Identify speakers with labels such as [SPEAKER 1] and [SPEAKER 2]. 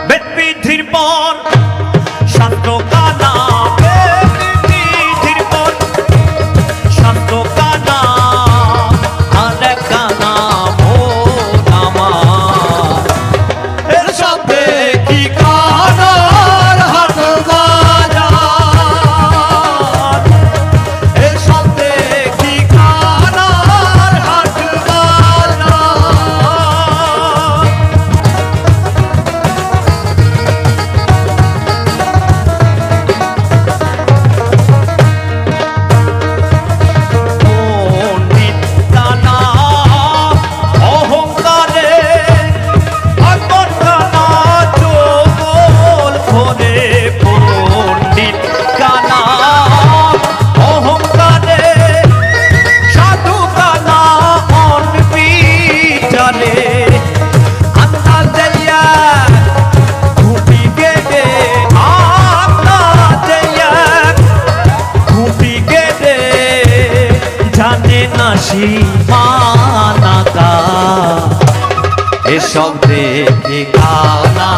[SPEAKER 1] বেদবিধির পর শাস্ত্র কানা, বেদবিধির পর শাস্ত্র কানা, আর কানা মন আমার। এর শব্দে কি কানার হাট বাজার, এর শব্দে কি কানার হাট বাজার। সীমানাকা এ শব্দে ঠিকানা।